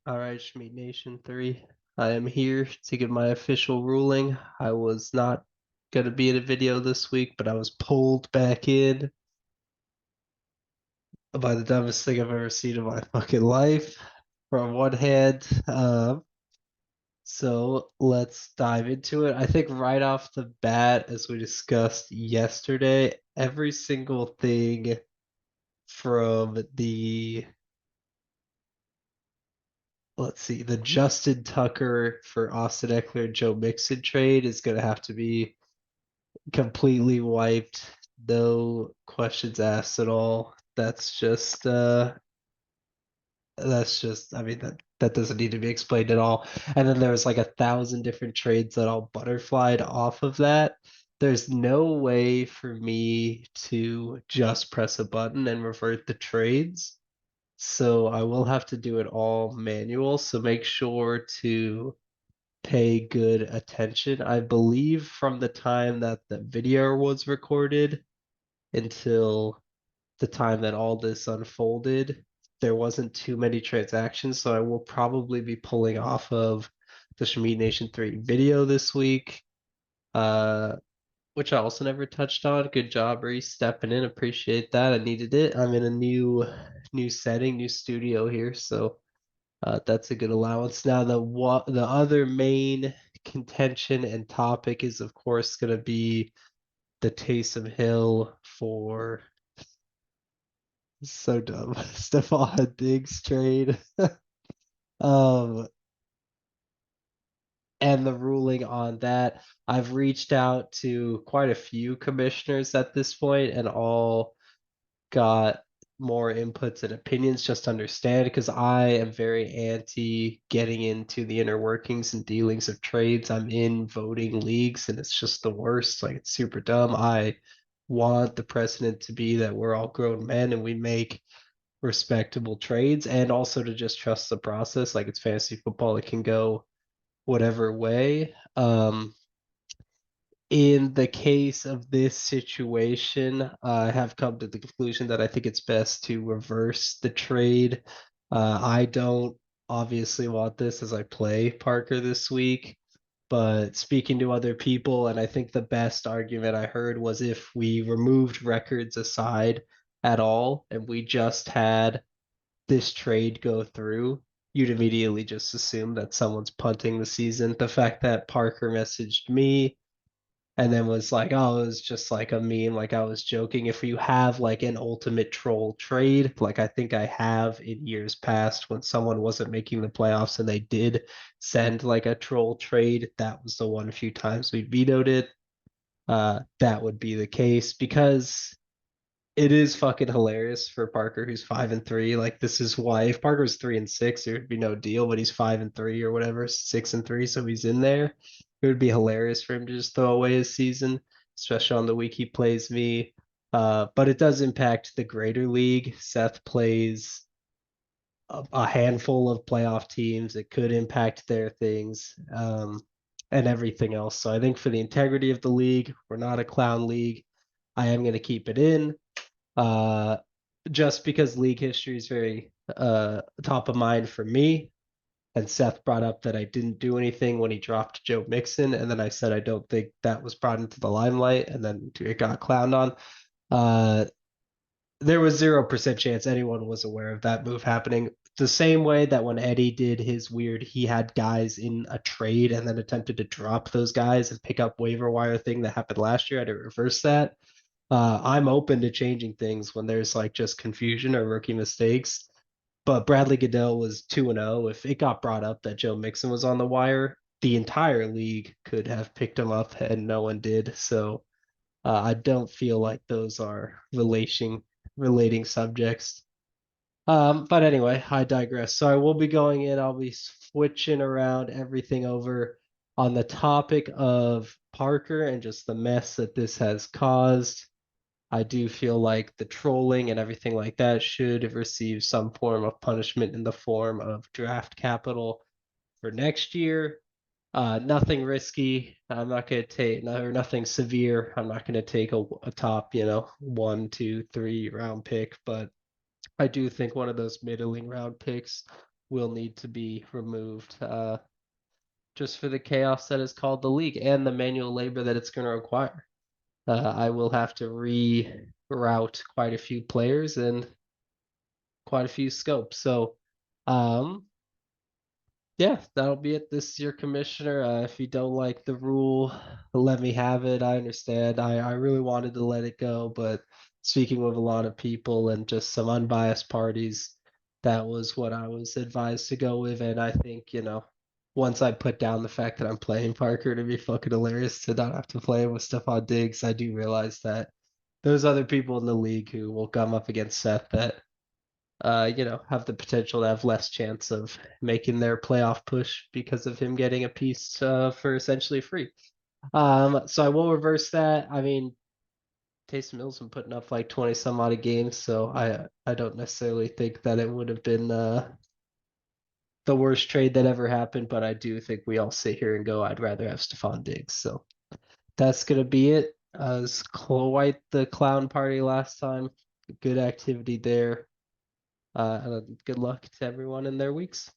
All right, Schmeat Nation 3. I am here to give my official ruling. I was not going to be in a video this week, but I was pulled back in by the dumbest thing I've ever seen in my fucking life. From one hand, so let's dive into it. I think right off the bat, as we discussed yesterday, every single thing from the let's see, the Justin Tucker for Austin Eckler Joe Mixon trade is going to have to be completely wiped. No questions asked at all. I mean that doesn't need to be explained at all. And then there was like 1,000 different trades that all butterflied off of that. There's no way for me to just press a button and revert the trades. So I will have to do it all manual. So make sure to pay good attention. I believe from the time that the video was recorded until the time that all this unfolded, there wasn't too many transactions. So I will probably be pulling off of the Schmeat Nation 3 video this week, uh, which I also never touched on. Good job, Reese, stepping in. Appreciate that. I needed it. I'm in a new setting, new studio here, so that's a good allowance. Now, the other main contention and topic is, of course, going to be the Taysom Hill for so dumb Stephon Diggs trade. Um, and the ruling on that. I've reached out to quite a few commissioners at this point, and all got more inputs and opinions just to understand because I am very anti getting into the inner workings and dealings of trades. I'm in voting leagues and it's just the worst. Like it's super dumb. I want the precedent to be that we're all grown men and we make respectable trades and also to just trust the process. Like it's fantasy football, it can go whatever way. In the case of this situation, I have come to the conclusion that I think it's best to reverse the trade. I don't obviously want this as I play Parker this week, but speaking to other people, and I think the best argument I heard was if we removed records aside at all and we just had this trade go through, you'd immediately just assume that someone's punting the season. The fact that Parker messaged me and then was like, oh, it was just like a meme, like I was joking. If you have like an ultimate troll trade, like I think I have in years past when someone wasn't making the playoffs and they did send like a troll trade, that was the one few times we vetoed it. That would be the case because it is fucking hilarious for Parker, who's 5-3. Like this is why if Parker was 3-6, there would be no deal. But he's 5-3 or whatever, 6-3, so he's in there. It would be hilarious for him to just throw away his season, especially on the week he plays me. But it does impact the greater league. Seth plays a handful of playoff teams. It could impact their things and everything else. So I think for the integrity of the league, we're not a clown league. I am going to keep it in uh, just because league history is very top of mind for me. And Seth brought up that I didn't do anything when he dropped Joe Mixon, and then I said I don't think that was brought into the limelight, and then it got clowned on. Uh, there was 0% chance anyone was aware of that move happening. The same way that when Eddie did his weird, he had guys in a trade and then attempted to drop those guys and pick up waiver wire thing that happened last year. I had to reverse that. I'm open to changing things when there's like just confusion or rookie mistakes. But Bradley Goodell was 2-0. If it got brought up that Joe Mixon was on the wire, the entire league could have picked him up and no one did. So I don't feel like those are relating subjects. But anyway, I digress. So I will be going in, I'll be switching around everything over on the topic of Parker and just the mess that this has caused. I do feel like the trolling and everything like that should receive some form of punishment in the form of draft capital for next year. Nothing risky. I'm not going to take or nothing severe. I'm not going to take a top, 1, 2, 3 round pick, but I do think one of those middling round picks will need to be removed. Just for the chaos that is called the league and the manual labor that it's going to require. I will have to reroute quite a few players and quite a few scopes. So, um, yeah, that'll be it this year, Commissioner. If you don't like the rule, let me have it. I understand. I really wanted to let it go, but speaking with a lot of people and just some unbiased parties, that was what I was advised to go with. And I think, once I put down the fact that I'm playing Parker, to be fucking hilarious to not have to play with Stephon Diggs, I do realize that there's other people in the league who will come up against Seth that have the potential to have less chance of making their playoff push because of him getting a piece for essentially free. So I will reverse that. I mean, Taysom Hill's been putting up like 20 some odd games, so I don't necessarily think that it would have been the worst trade that ever happened, but I do think we all sit here and go, I'd rather have Stephon Diggs. So that's gonna be it. It was quite the clown party last time. Good activity there. Good luck to everyone in their weeks.